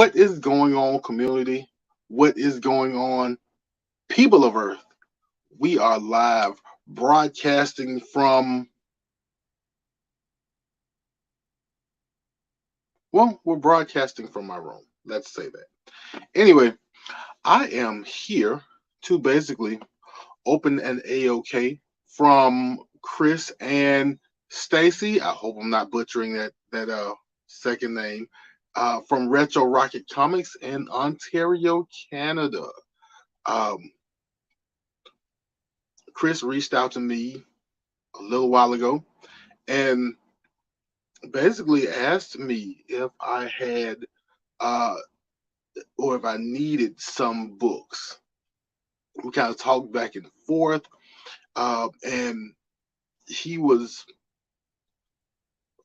What is going on, community? What is going on, people of Earth? We are live broadcasting from, well, we're broadcasting from my room. Let's say that. Anyway, I am here to basically open an AOK from Chris and Stacy. I hope I'm not butchering that second name. From Retro Rocket Comics in Ontario, Canada. Um, Chris reached out to me a little while ago and basically asked me if I had uh, or if I needed some books. We kind of talked back and forth, and he was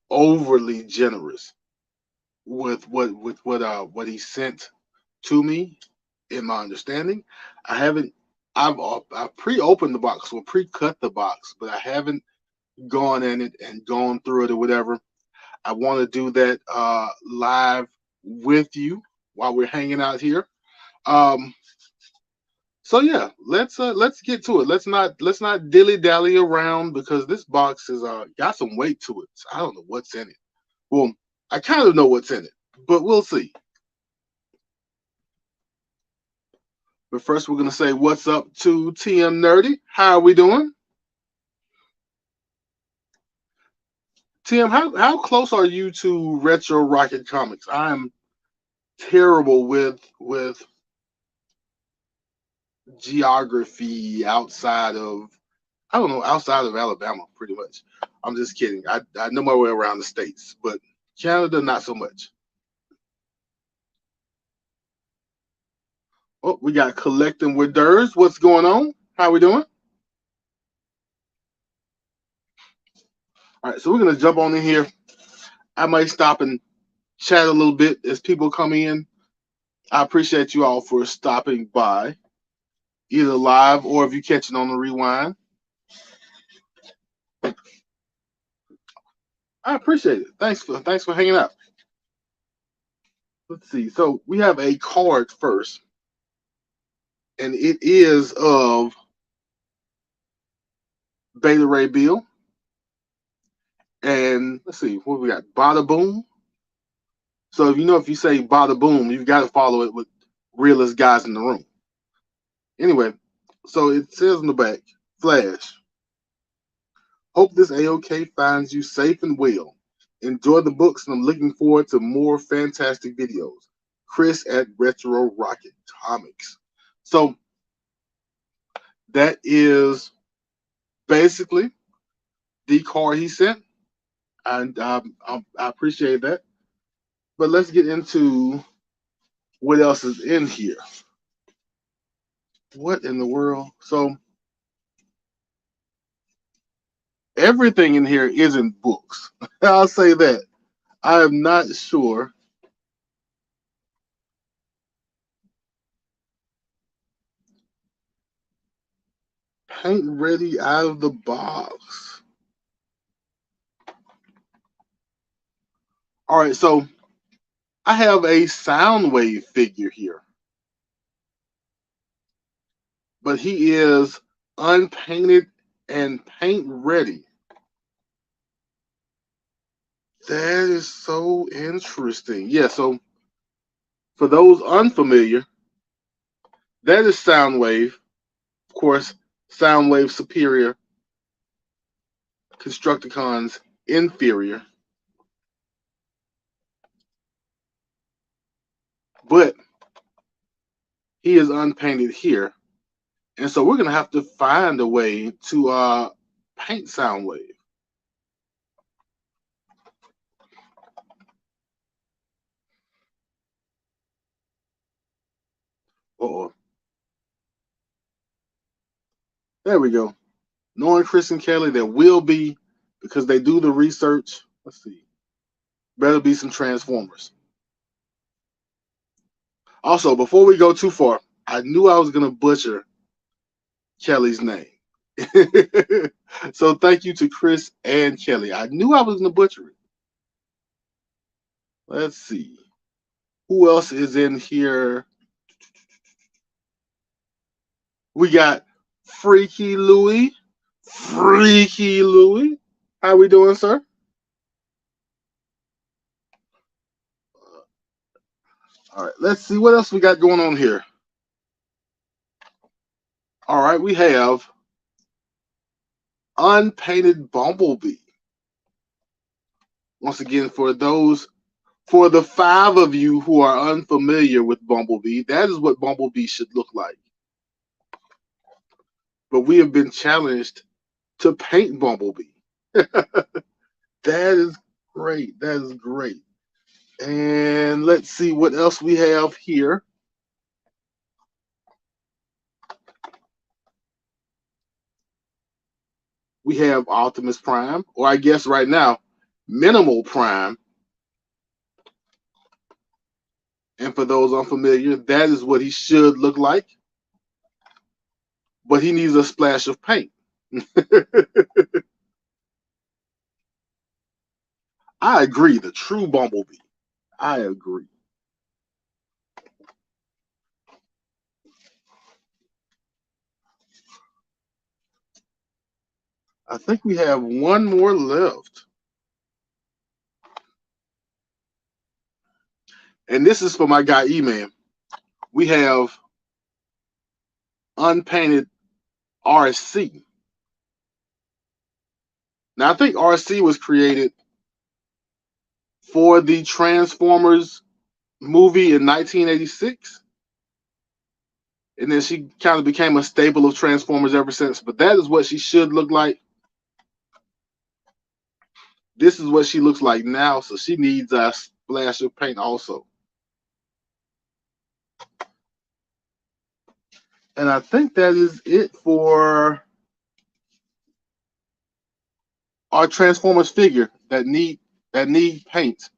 overly generous with what he sent to me. In my understanding, I haven't. I've pre-opened the box or pre-cut the box, but I haven't gone in it and gone through it or whatever. I want to do that live with you while we're hanging out here. Um, so yeah, let's get to it. Let's not dilly dally around because this box is got some weight to it. So I don't know what's in it. Well, I kind of know what's in it, but we'll see. But first, we're gonna say what's up to TM Nerdy. How are we doing? TM, how close are you to Retro Rocket Comics? I'm terrible with geography outside of I don't know outside of Alabama, pretty much. I'm just kidding. I know my way around the states, but Canada not so much. Oh, we got collecting with Durs. What's going on? How we doing? All right, so we're gonna jump on in here. I might stop and chat a little bit as people come in. I appreciate you all for stopping by, either live or if you catch it on the rewind. I appreciate it. Thanks for hanging out. Let's see. So we have a card first, and it is of Beta Ray Bill. And let's see what we got. Bada Boom. So if you say Bada Boom, you've got to follow it with realest guys in the room. Anyway, so it says on the back, Flash. Hope this AOK finds you safe and well. Enjoy the books, and I'm looking forward to more fantastic videos. Chris at Retro Rocket Comics. So that is basically the card he sent, and I appreciate that. But let's get into what else is in here. What in the world? So everything in here isn't books. I'll say that. I am not sure. Paint ready out of the box. All right, so I have a Soundwave figure here, but he is unpainted and paint ready. That is so interesting. Yeah, so for those unfamiliar, that is Soundwave. Of course, Soundwave superior, Constructicons inferior. But he is unpainted here. And so we're going to have to find a way to paint Soundwave. Uh-oh. There we go. Knowing Chris and Kelly, there will be, because they do the research. Let's see. Better be some Transformers. Also, before we go too far, I knew I was going to butcher Kelly's name. So thank you to Chris and Kelly. I knew I was going to butcher it. Let's see. Who else is in here? We got Freaky Louie. Freaky Louie. How we doing, sir? All right, let's see what else we got going on here. All right, we have Unpainted Bumblebee. Once again, for the five of you who are unfamiliar with Bumblebee, that is what Bumblebee should look like. But we have been challenged to paint Bumblebee. That is great. That is great. And let's see what else we have here. We have Optimus Prime, or I guess right now, Minimal Prime. And for those unfamiliar, that is what he should look like. But he needs a splash of paint. I agree. The true Bumblebee. I agree. I think we have one more left. And this is for my guy E-Man. We have Unpainted RC. Now, I think RC was created for the Transformers movie in 1986. And then she kind of became a staple of Transformers ever since. But that is what she should look like. This is what she looks like now. So she needs a splash of paint also. And I think that is it for our Transformers figure that need paint.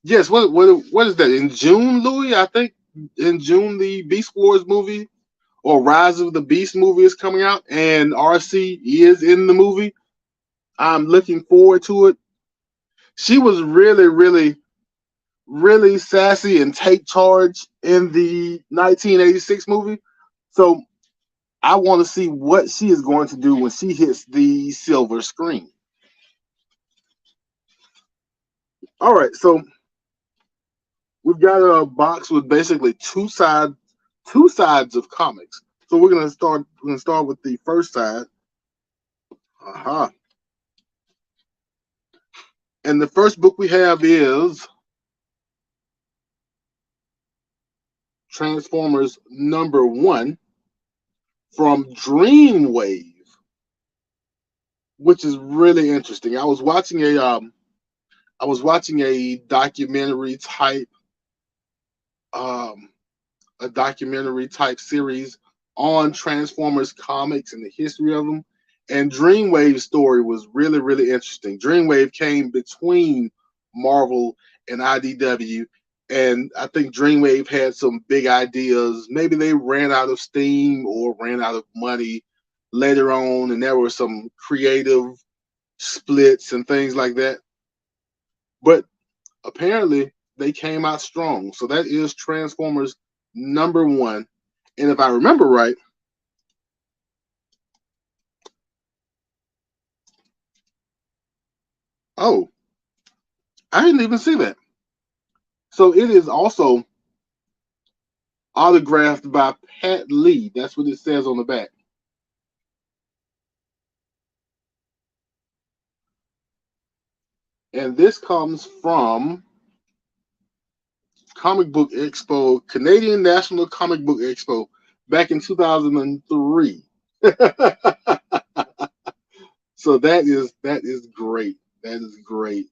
Yes, what is that? In June, Louis? I think in June the Beast Wars movie or Rise of the Beast movie is coming out, and RC is in the movie. I'm looking forward to it. She was really, really, really sassy and take charge in the 1986 movie. So I want to see what she is going to do when she hits the silver screen. All right, so we've got a box with basically two sides of comics. So we're gonna start with the first side. Uh-huh. And the first book we have is Transformers #1 from Dreamwave, which is really interesting. I was watching a documentary type series on Transformers comics and the history of them. And Dreamwave's story was really, really interesting. Dreamwave came between Marvel and IDW, and I think Dreamwave had some big ideas. Maybe they ran out of steam or ran out of money later on, and there were some creative splits and things like that. But apparently, they came out strong. So that is Transformers #1. And if I remember right, oh, I didn't even see that. So it is also autographed by Pat Lee. That's what it says on the back. And this comes from Comic Book Expo, Canadian National Comic Book Expo, back in 2003. So that is great. That is great.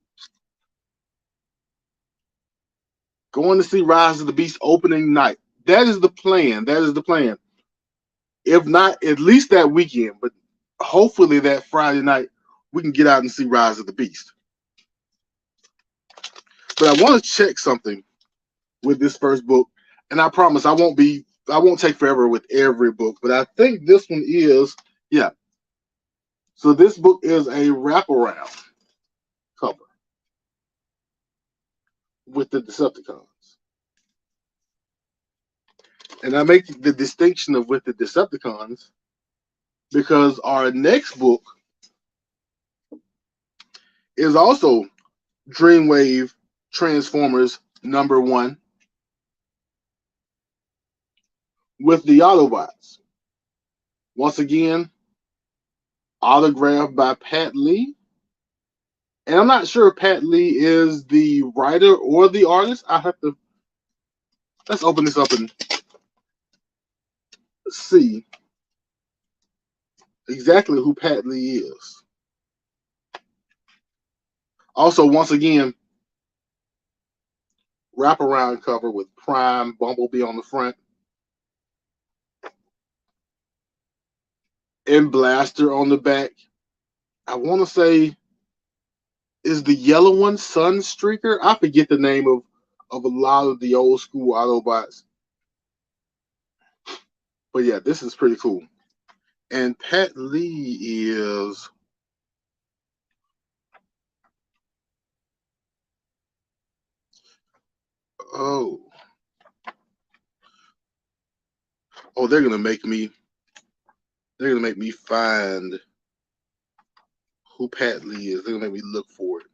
Going to see Rise of the Beast opening night. That is the plan. That is the plan. If not, at least that weekend, but hopefully that Friday night we can get out and see Rise of the Beast. But I want to check something with this first book, and I promise I won't take forever with every book, but I think this one is, yeah. So this book is a wraparound cover. with the Decepticons. And I make the distinction of with the Decepticons because our next book is also Dreamwave Transformers #1 with the Autobots. Once again, autographed by Pat Lee. And I'm not sure if Pat Lee is the writer or the artist. I have to, let's open this up and see exactly who Pat Lee is. Also, once again, wraparound cover with Prime Bumblebee on the front and Blaster on the back. I want to say, is the yellow one Sunstreaker? I forget the name of a lot of the old school Autobots. But yeah, this is pretty cool. And Pat Lee is, oh, they're gonna make me find who Pat Lee is. They're gonna make me look for it.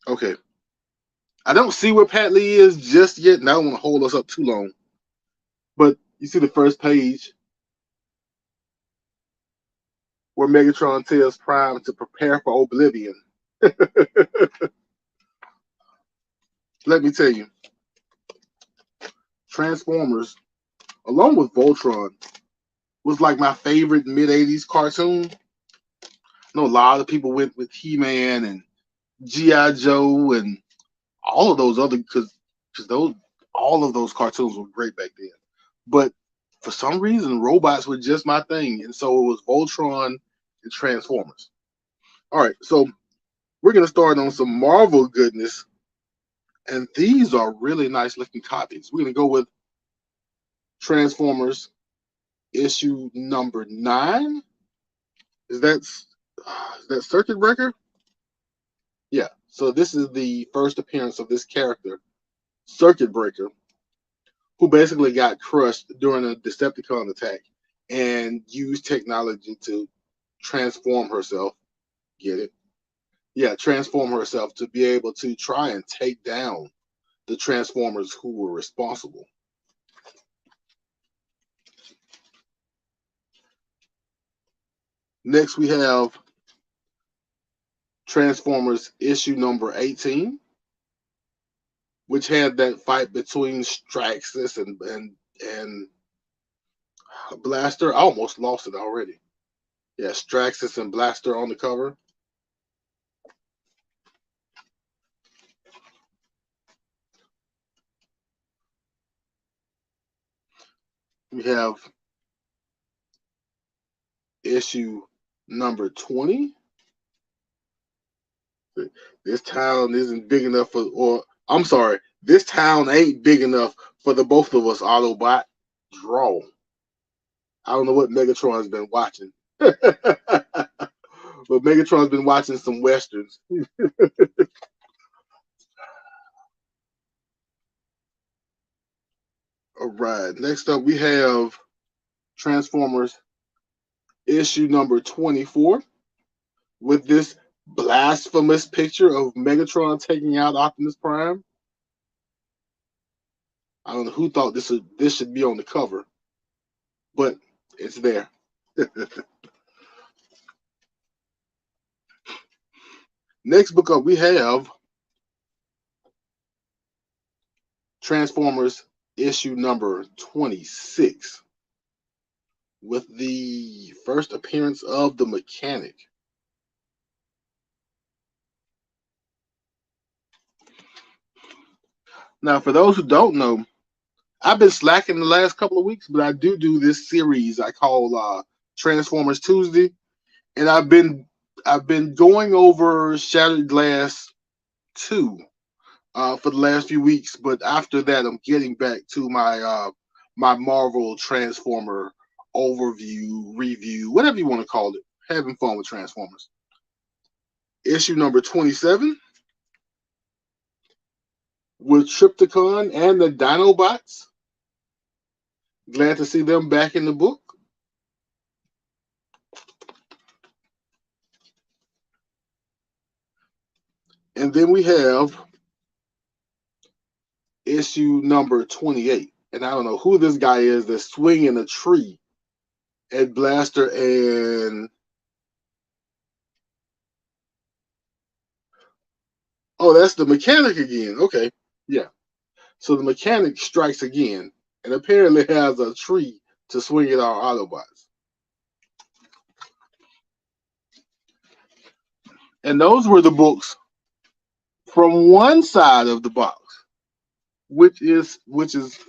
Okay. I don't see where Pat Lee is just yet, and I don't want to hold us up too long. But you see the first page where Megatron tells Prime to prepare for oblivion. Let me tell you, Transformers, along with Voltron, was like my favorite mid-'80s cartoon. I know a lot of people went with He-Man and G.I. Joe and all of those other, because all of those cartoons were great back then. But for some reason, robots were just my thing, and so it was Voltron and Transformers. All right, so we're gonna start on some Marvel goodness, and these are really nice looking copies. We're gonna go with Transformers issue #9. Is that Circuit Breaker? Yeah. So this is the first appearance of this character, Circuit Breaker, who basically got crushed during a Decepticon attack and used technology to transform herself. Get it? Yeah, transform herself to be able to try and take down the Transformers who were responsible. Next, we have Transformers issue #18, which had that fight between Straxus and Blaster. I almost lost it already. Yeah, Straxus and Blaster on the cover. We have issue #20. This town isn't big enough for, or I'm sorry, this town ain't big enough for the both of us, Autobot. Draw. I don't know what Megatron's been watching. But Megatron's been watching some westerns. All right. Next up, we have Transformers issue #24 with this blasphemous picture of Megatron taking out Optimus Prime. I don't know who thought this should be on the cover, but it's there. Next book up, we have Transformers issue #26 with the first appearance of the Mechanic. Now, for those who don't know, I've been slacking the last couple of weeks, but I do this series I call Transformers Tuesday, and I've been going over Shattered Glass 2 for the last few weeks, but after that, I'm getting back to my my Marvel Transformer overview, review, whatever you want to call it. Having fun with Transformers. Issue number 27 with Triptychon and the Dinobots. Glad to see them back in the book. And then we have issue number 28. And I don't know who this guy is that's swinging a tree at Blaster and... Oh, that's the mechanic again. Okay, yeah. So the mechanic strikes again and apparently has a tree to swing at our Autobots. And those were the books from one side of the box, which is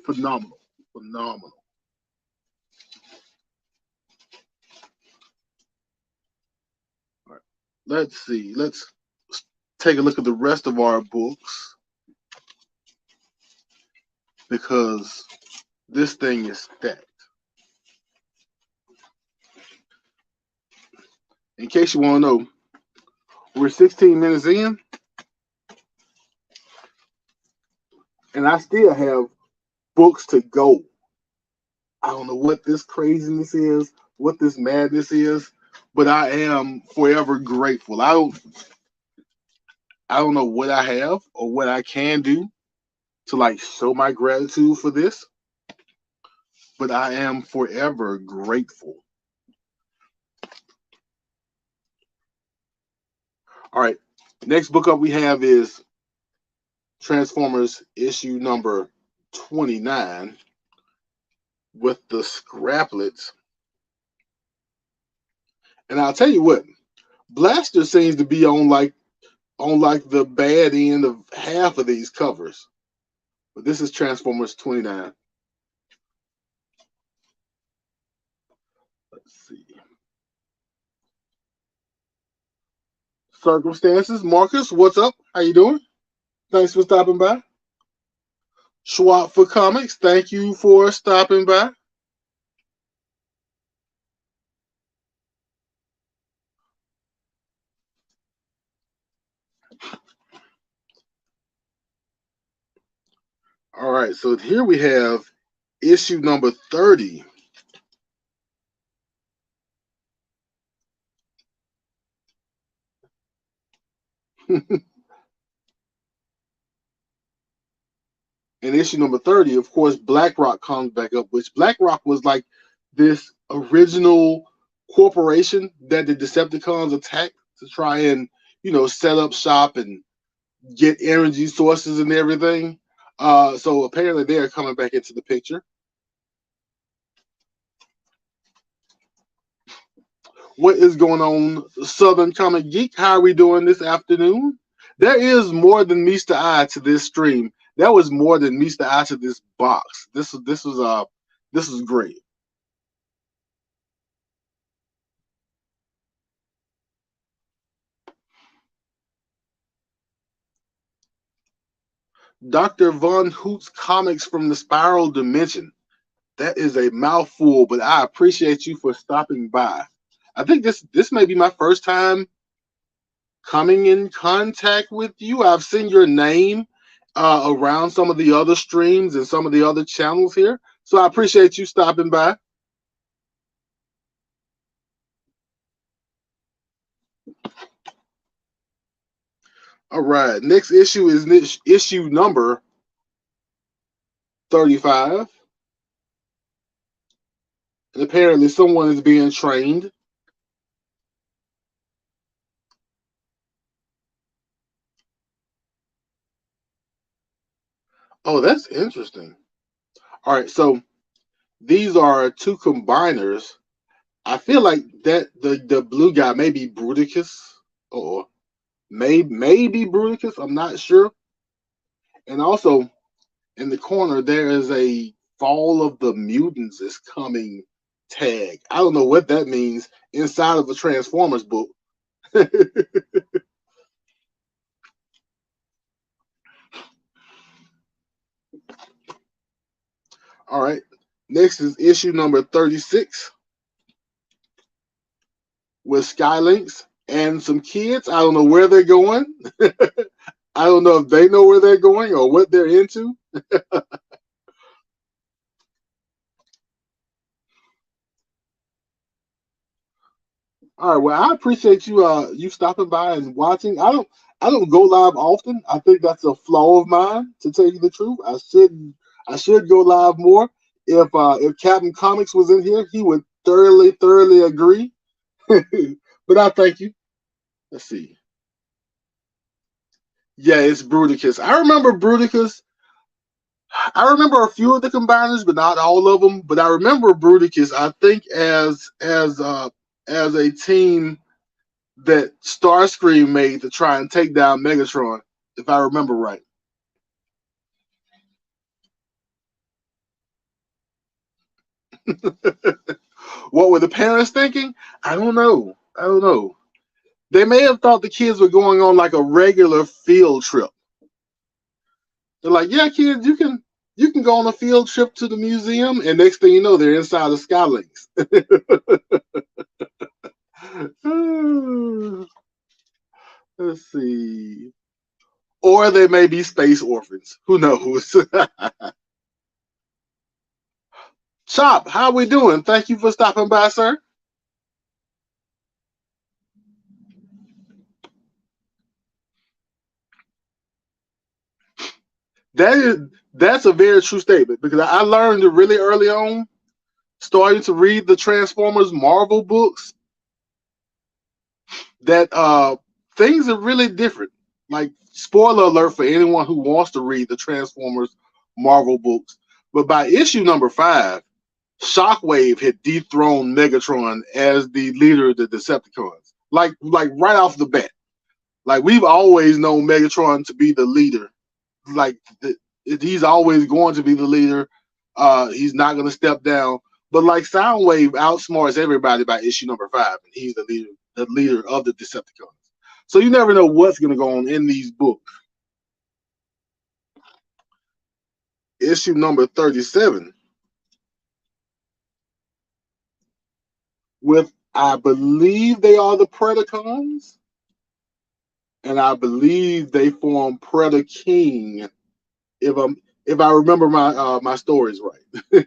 phenomenal. Phenomenal. All right. Let's see. Let's take a look at the rest of our books because this thing is stacked. In case you want to know, we're 16 minutes in, and I still have books to go. I don't know what this craziness is, what this madness is, but I am forever grateful. I don't know what I have or what I can do to like show my gratitude for this, but I am forever grateful. All right, next book up we have is Transformers issue number 29 with the scraplets. And I'll tell you what, Blaster seems to be on like the bad end of half of these covers. But this is Transformers 29. Let's see. Circumstances. Marcus, what's up? How you doing? Thanks for stopping by. Schwab for Comics, thank you for stopping by. All right, so here we have issue number 30. In issue number 30, of course, BlackRock comes back up, which BlackRock was like this original corporation that the Decepticons attacked to try and, set up shop and get energy sources and everything. So apparently they're coming back into the picture. What is going on, Southern Comic Geek? How are we doing this afternoon? There is more than meets the eye to this stream. That was more than meets the eye to this box. This is great. Dr. Von Hoot's Comics from the Spiral Dimension. That is a mouthful, but I appreciate you for stopping by. I think this may be my first time coming in contact with you. I've seen your name around some of the other streams and some of the other channels here. So I appreciate you stopping by. All right. Next issue is issue number 35. And apparently someone is being trained. Oh, that's interesting. All right. So these are two combiners. I feel like that the blue guy may be Bruticus or maybe Bruticus. I'm not sure. And also in the corner there is a Fall of the Mutants is coming tag. I don't know what that means inside of a Transformers book. All right. Next is issue number 36 with Skylinks and some kids. I don't know where they're going. I don't know if they know where they're going or what they're into. All right. Well, I appreciate you stopping by and watching. I don't go live often. I think that's a flaw of mine, to tell you the truth. I should go live more. If Captain Comics was in here, he would thoroughly agree. But I thank you. Let's see. Yeah, it's Bruticus. I remember a few of the combiners, but not all of them. But I remember Bruticus. I think as a team that Starscream made to try and take down Megatron, if I remember right. What were the parents thinking? I don't know. I don't know. They may have thought the kids were going on like a regular field trip. They're like, "Yeah, kids, you can go on a field trip to the museum," and next thing you know, they're inside of Skylinks. Let's see. Or they may be space orphans. Who knows? Chop, how we doing? Thank you for stopping by, sir. That is that's a very true statement because I learned it really early on, starting to read the Transformers Marvel books, that things are really different. Like, spoiler alert for anyone who wants to read the Transformers Marvel books. But by issue number 5, Shockwave had dethroned Megatron as the leader of the Decepticons. Like right off the bat. Like, we've always known Megatron to be the leader. Like, he's always going to be the leader. He's not going to step down. But like, Soundwave outsmarts everybody by issue number 5, and he's the leader of the Decepticons. So you never know what's going to go on in these books. Issue number 37 with, I believe they are the Predacons, and I believe they form Predaking. If I'm if I remember my stories right.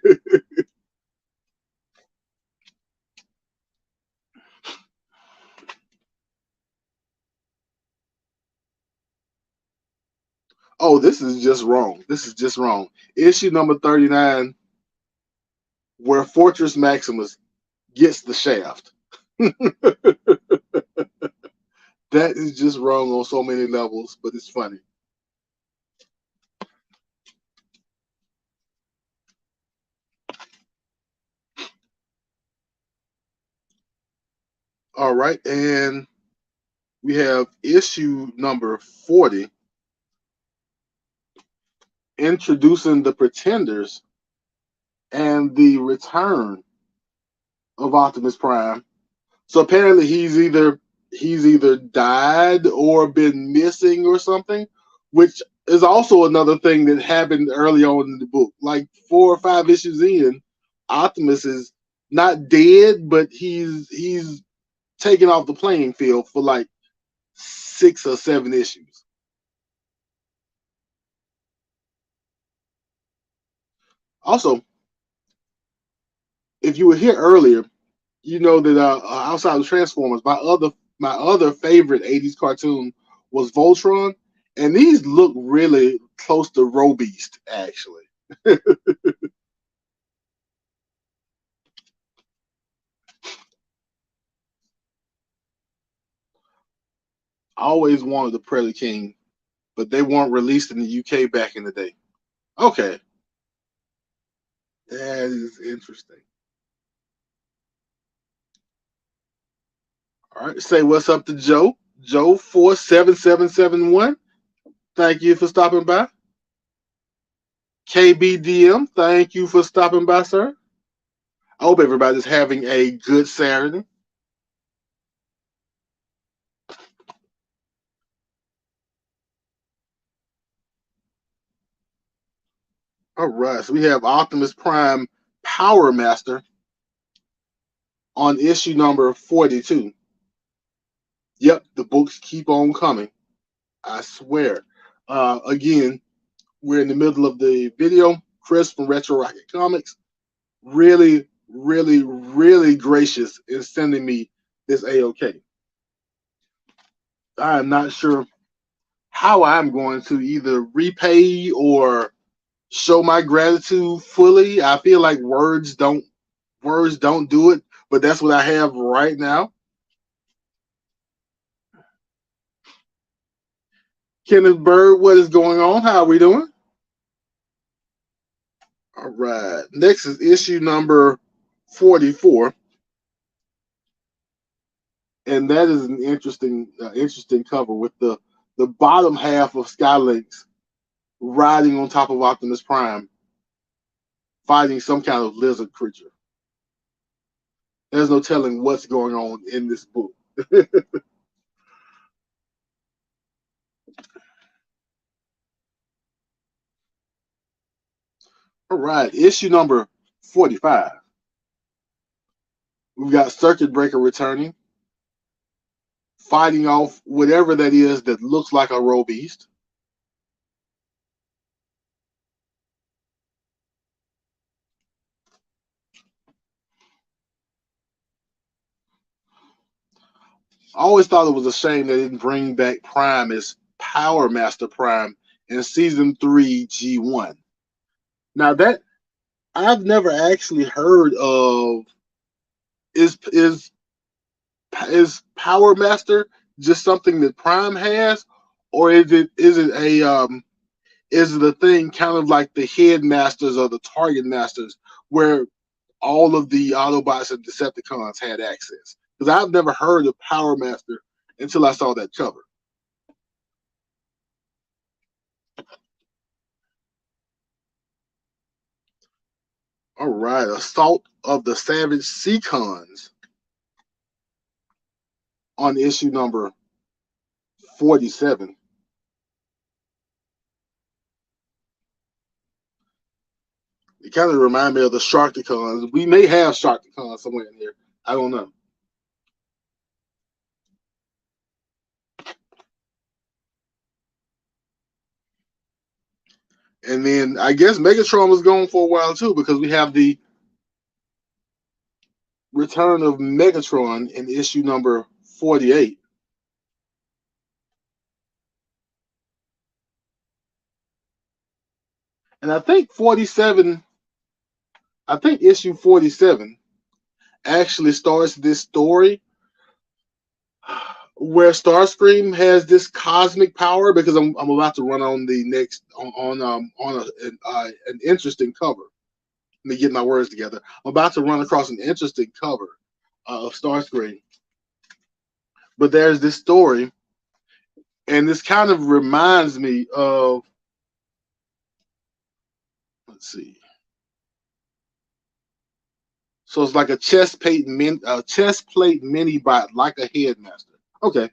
Oh, this is just wrong. This is just wrong. Issue number 39, where Fortress Maximus gets the shaft. That is just wrong on so many levels, but it's funny. All right, and we have issue number 40, introducing the Pretenders and the return of Optimus Prime. So apparently he's either died or been missing or something, which is also another thing that happened early on in the book. Like 4 or 5 issues in, Optimus is not dead, but he's taken off the playing field for like 6 or 7 issues. Also, if you were here earlier, you know that outside of Transformers, my other favorite '80s cartoon was Voltron, and these look really close to Robeast, actually. I always wanted the Predator King, but they weren't released in the UK back in the day. Okay, that is interesting. All right, say what's up to Joe. Joe 47771. Thank you for stopping by. KBDM, thank you for stopping by, sir. I hope everybody's having a good Saturday. All right, so we have Optimus Prime Power Master on issue number 42. Yep, the books keep on coming. I swear. Again, we're in the middle of the video. Chris from Retro Rocket Comics, really, really, really gracious in sending me this AOK. I am not sure how I'm going to either repay or show my gratitude fully. I feel like words don't do it, but that's what I have right now. Kenneth Bird, what is going on? How are we doing? All right. Next is issue number 44, and that is an interesting cover with the bottom half of Skylinks riding on top of Optimus Prime, fighting some kind of lizard creature. There's no telling what's going on in this book. All right, issue number 45. We've got Circuit Breaker returning, fighting off whatever that is that looks like a roe beast. I always thought it was a shame they didn't bring back Prime as Power Master Prime in season 3 G1. Now that I've never actually heard of. Is Power Master just something that Prime has, or is it a thing kind of like the Headmasters or the Target Masters, where all of the Autobots and Decepticons had access? Because I've never heard of Power Master until I saw that cover. All right, Assault of the Savage Seacons on issue number 47. It kind of reminds me of the Sharkticons. We may have Sharkticons somewhere in here. I don't know. And then I guess Megatron was gone for a while too, because we have the return of Megatron in issue number 48. And I think issue 47 actually starts this story where Starscream has this cosmic power, because I'm about to run on the next an interesting cover. Let me get my words together. I'm about to run across an interesting cover of Starscream. But there's this story, and this kind of reminds me of, let's see. So it's like a chest plate mini bot, like a Headmaster. Okay.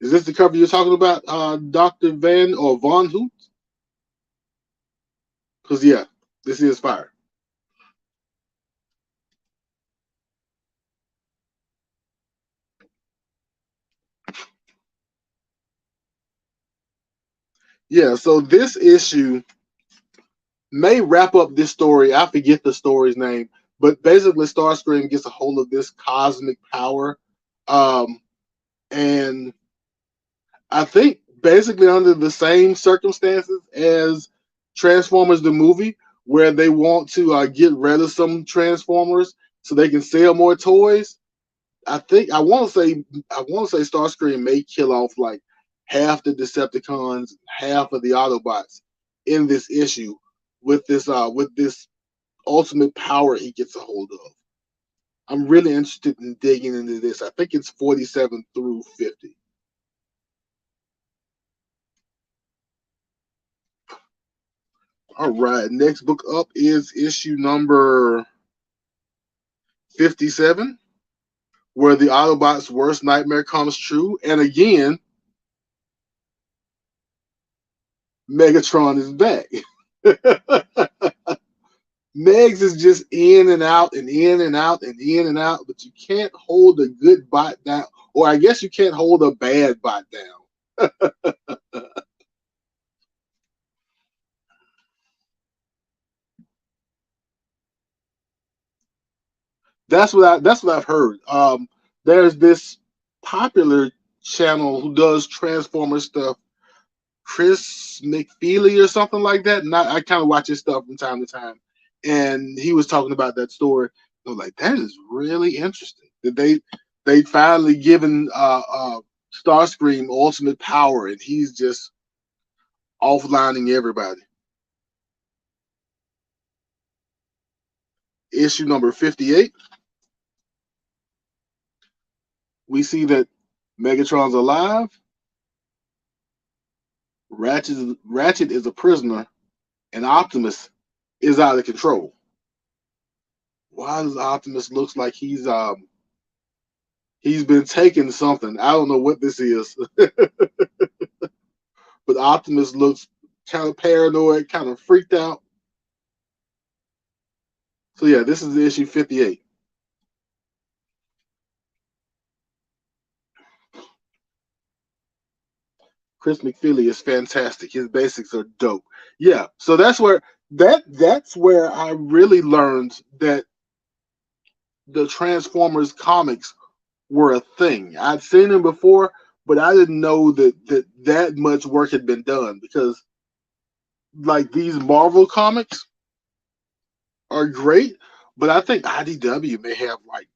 Is this the cover you're talking about, Dr. Van or Von Hoot? Because, yeah, this is fire. Yeah, so this issue may wrap up this story. I forget the story's name, but basically Starscream gets a hold of this cosmic power. And I think basically under the same circumstances as Transformers the movie, where they want to get rid of some Transformers so they can sell more toys. I want to say Starscream may kill off like half the Decepticons, half of the Autobots in this issue with this ultimate power he gets a hold of. I'm really interested in digging into this. I think it's 47 through 50. All right, next book up is issue number 57, where the Autobots' worst nightmare comes true. And again, Megatron is back. Megs is just in and out and in and out and in and out, but you can't hold a good bot down, or I guess you can't hold a bad bot down. That's what I've heard. There's this popular channel who does Transformer stuff, Chris McFeely or something like that. And I kind of watch his stuff from time to time. And he was talking about that story. I was like, that is really interesting. That they finally given Starscream ultimate power, and he's just offlining everybody. Issue number 58. We see that Megatron's alive. Ratchet is a prisoner, and Optimus is out of control. Why does Optimus looks like he's been taking something? I don't know what this is, but Optimus looks kind of paranoid, kind of freaked out. So yeah, this is the issue 58. Chris McFeely is fantastic. His basics are dope. Yeah, so that's where I really learned that the Transformers comics were a thing. I'd seen them before, but I didn't know that much work had been done, because like these Marvel comics are great, but I think IDW may have like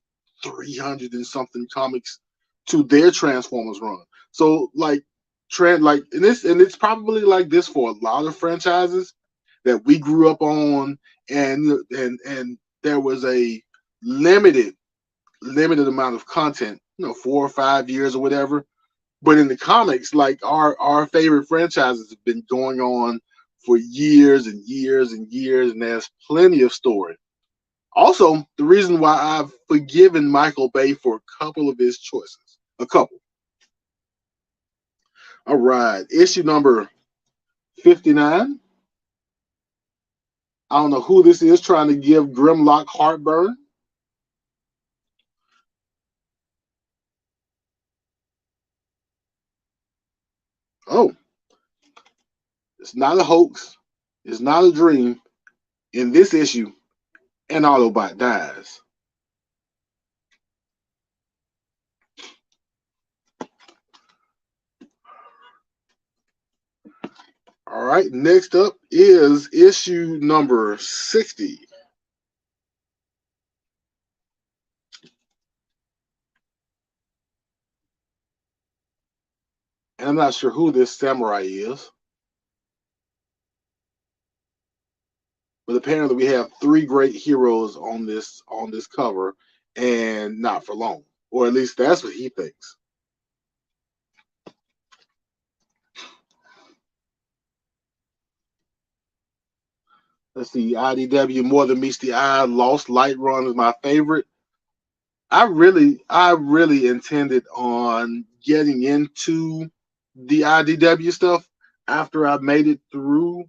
300 and something comics to their Transformers run. So like trend like and it's probably like this for a lot of franchises that we grew up on, and there was a limited limited amount of content, 4 or 5 years or whatever. But in the comics, like our favorite franchises have been going on for years and years and years, and there's plenty of story. Also, the reason why I've forgiven Michael Bay for a couple of his choices. A couple. All right. Issue number 59. I don't know who this is trying to give Grimlock heartburn. Oh, it's not a hoax. It's not a dream. In this issue, an Autobot dies. All right, next up is issue number 60. And I'm not sure who this samurai is, but apparently we have three great heroes on this cover, and not for long, or at least that's what he thinks. Let's see, IDW More Than Meets the Eye, Lost Light Run is my favorite. I really intended on getting into the IDW stuff after I made it through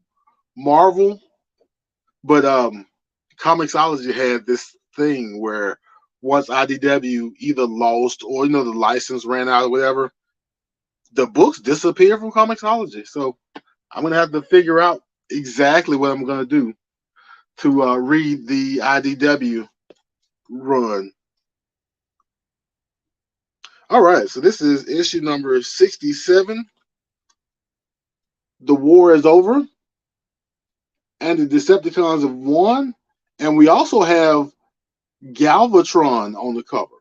Marvel, but Comixology had this thing where once IDW either lost or the license ran out or whatever, the books disappear from Comixology. So I'm gonna have to figure out exactly what I'm gonna do to read the IDW run. All right, so this is issue number 67. The war is over, and the Decepticons have won, and we also have Galvatron on the cover.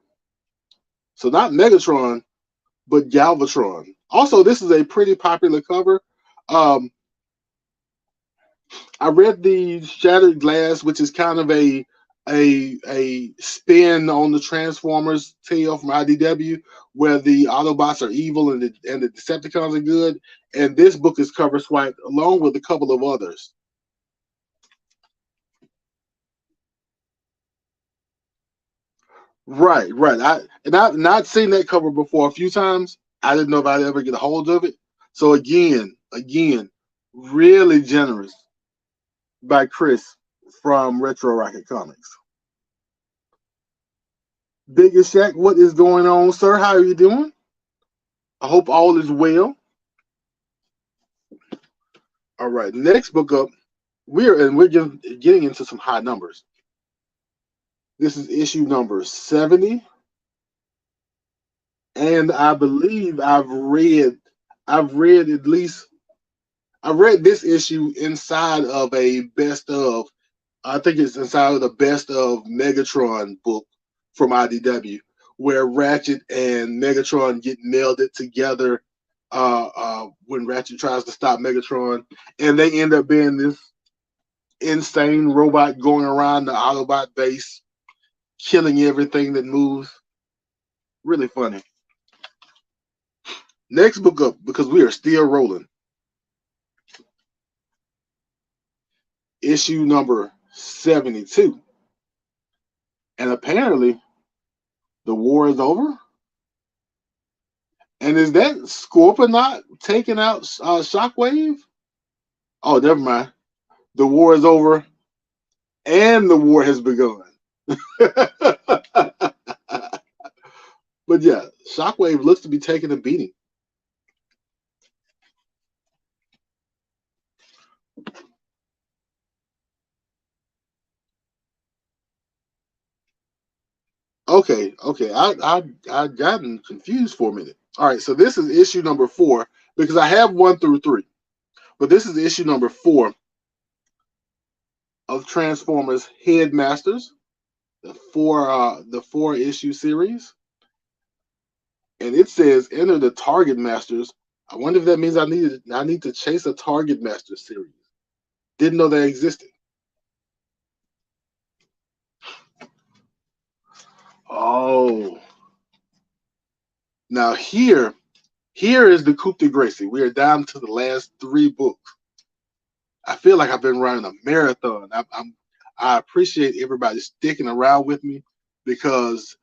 So not Megatron, but Galvatron. Also, this is a pretty popular cover. Um, I read the Shattered Glass, which is kind of a spin on the Transformers tale from IDW, where the Autobots are evil and the Decepticons are good. And this book is cover swiped along with a couple of others. Right, right. I've not seen that cover before a few times. I didn't know if I'd ever get a hold of it. So again, Really generous by Chris from Retro Rocket Comics. Biggest Shaq, what is going on, sir? How are you doing? I hope all is well. All right, next book up. We're getting into some high numbers. This is issue number 70, and I believe I've read at least I read this issue inside of a best of. I think it's inside of the best of Megatron book from IDW, where Ratchet and Megatron get melded together when Ratchet tries to stop Megatron, and they end up being this insane robot going around the Autobot base, killing everything that moves. Really funny. Next book up, because we are still rolling. Issue number 72. And apparently, the war is over. And is that Scorponaut taking out Shockwave? Oh, never mind. The war is over, and the war has begun. But yeah, Shockwave looks to be taking a beating. Okay. I gotten confused for a minute. All right, so this is issue number 4 because I have 1 through 3, but this is issue number 4 of Transformers Headmasters, the 4 issue series, and it says enter the Target Masters. I wonder if that means I need to chase a Target Master series. Didn't know that existed. Oh, now here is the coup de grace. We are down to the last 3 books. I feel like I've been running a marathon. I appreciate everybody sticking around with me because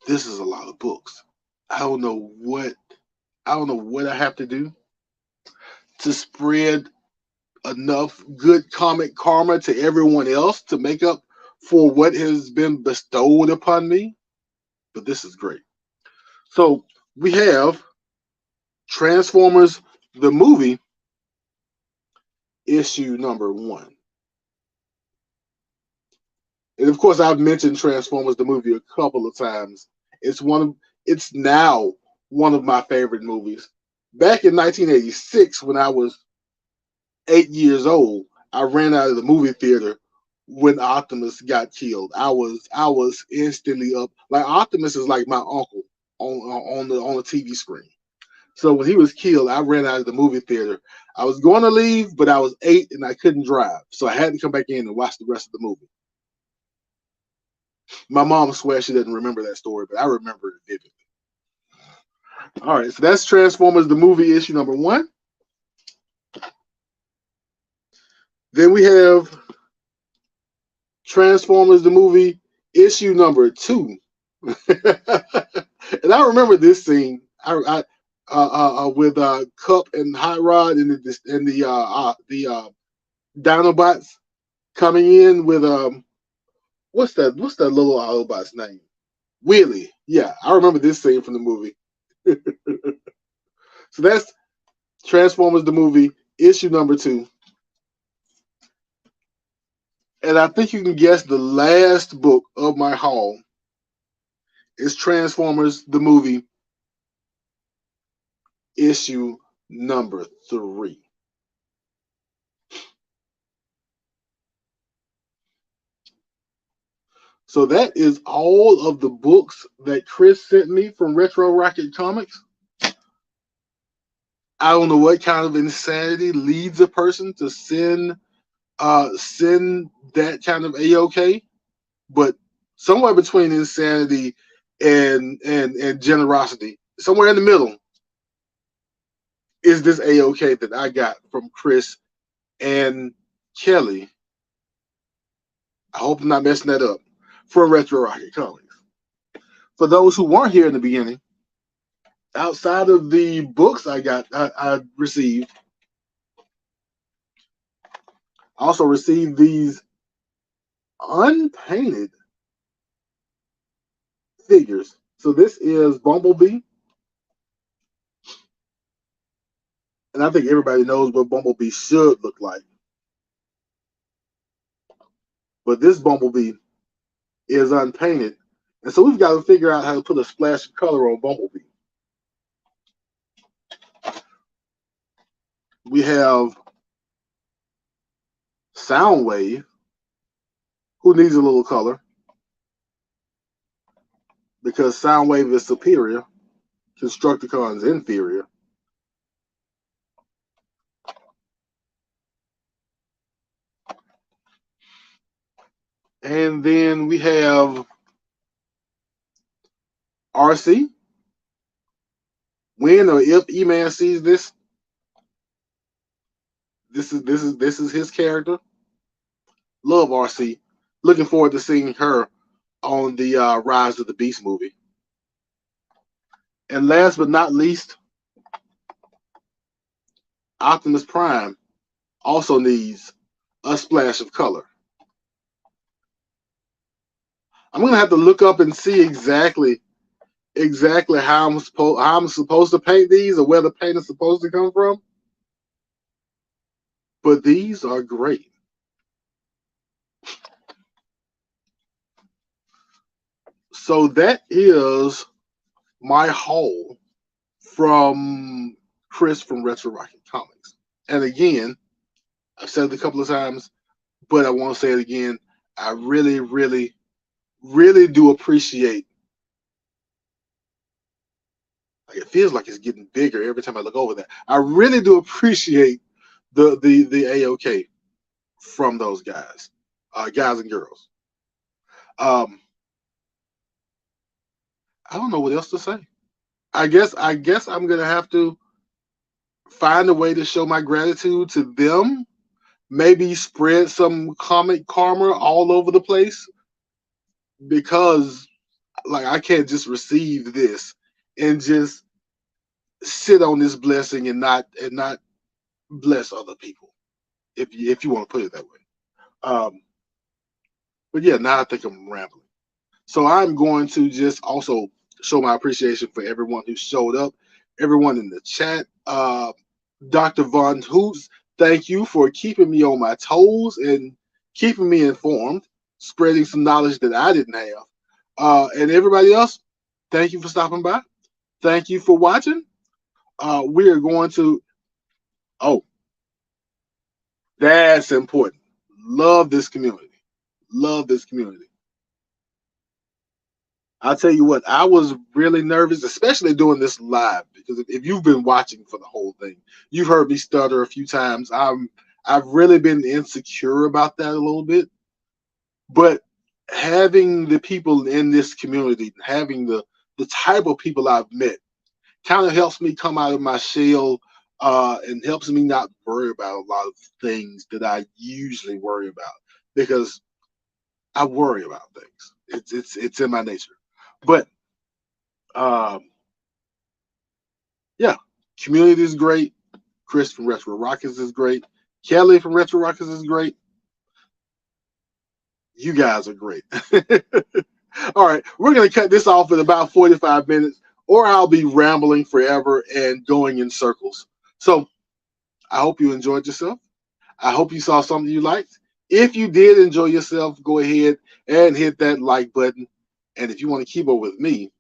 this is a lot of books. I don't know what I have to do to spread enough good comic karma to everyone else to make up for what has been bestowed upon me. But this is great. So we have Transformers the movie, issue number 1. And of course, I've mentioned Transformers the movie a couple of times. It's now one of my favorite movies. Back in 1986, when I was 8 years old, I ran out of the movie theater when Optimus got killed. I was instantly up. Like Optimus is like my uncle on the TV screen. So when he was killed, I ran out of the movie theater. I was going to leave, but I was 8 and I couldn't drive, so I had to come back in and watch the rest of the movie. My mom swears she doesn't remember that story, but I remember it vividly. All right, so that's Transformers the movie, issue number 1. Then we have Transformers the movie, issue number 2. And I remember this scene. With Cup and Hot Rod and the Dinobots coming in with what's that little Autobot's name? Wheelie. Yeah, I remember this scene from the movie. So that's Transformers the movie, issue number 2. And I think you can guess the last book of my haul is Transformers the movie, issue number 3. So that is all of the books that Chris sent me from Retro Rocket Comics. I don't know what kind of insanity leads a person to send that kind of AOK, but somewhere between insanity and generosity, somewhere in the middle, is this AOK that I got from Chris and Kelly. I hope I'm not messing that up. For Retro Rocket Comics. For those who weren't here in the beginning, outside of the books I received, I also received these unpainted figures. So this is Bumblebee, and I think everybody knows what Bumblebee should look like. But this Bumblebee is unpainted, and so we've got to figure out how to put a splash of color on Bumblebee. We have Soundwave, who needs a little color because Soundwave is superior, Constructicon's inferior. And then we have RC. When or if E-Man sees this, this is his character. Love RC. Looking forward to seeing her on the Rise of the Beast movie. And last but not least, Optimus Prime also needs a splash of color. I'm gonna have to look up and see exactly how I'm supposed to paint these or where the paint is supposed to come from. But these are great. So that is my haul from Chris from Retro Rocket Comics. And again, I've said it a couple of times, but I want to say it again. I really, really, really do appreciate. Like, it feels like it's getting bigger every time I look over that. I really do appreciate the AOK from those guys, guys and girls. I don't know what else to say. I guess I'm gonna have to find a way to show my gratitude to them. Maybe spread some comic karma all over the place, because like I can't just receive this and just sit on this blessing and not bless other people, if you want to put it that way. But yeah, now I think I'm rambling. So I'm going to just also show my appreciation for everyone who showed up, everyone in the chat. Dr. Von Hoots, thank you for keeping me on my toes and keeping me informed, spreading some knowledge that I didn't have. And everybody else, thank you for stopping by. Thank you for watching. We are going to, oh, that's important. Love this community. Love this community. I'll tell you what, I was really nervous, especially doing this live, because if you've been watching for the whole thing, you've heard me stutter a few times. I've really been insecure about that a little bit. But having the people in this community, having the type of people I've met, kind of helps me come out of my shell, and helps me not worry about a lot of things that I usually worry about, because I worry about things. It's in my nature. But yeah, community is great. Chris from Retro Rockets is great. Kelly from Retro Rockets is great. You guys are great. All right, we're going to cut this off in about 45 minutes, or I'll be rambling forever and going in circles. So I hope you enjoyed yourself. I hope you saw something you liked. If you did enjoy yourself, go ahead and hit that like button. And if you want to keep up with me,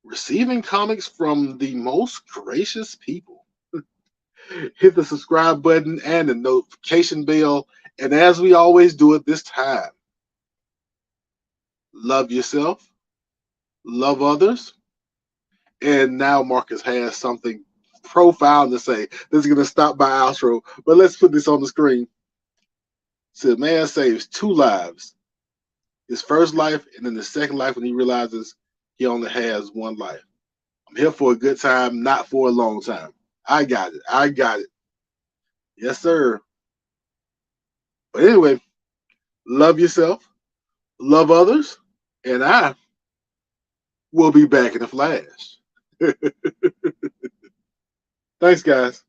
receiving comics from the most gracious people, hit the subscribe button and the notification bell. And as we always do at this time, love yourself, love others. And now Marcus has something profound to say. This is going to stop by outro, but let's put this on the screen. So, man saves 2 lives. His first life, and then the second life when he realizes he only has 1 life. I'm here for a good time, not for a long time. I got it. I got it. Yes, sir. But anyway, love yourself, love others, and I will be back in a flash. Thanks, guys.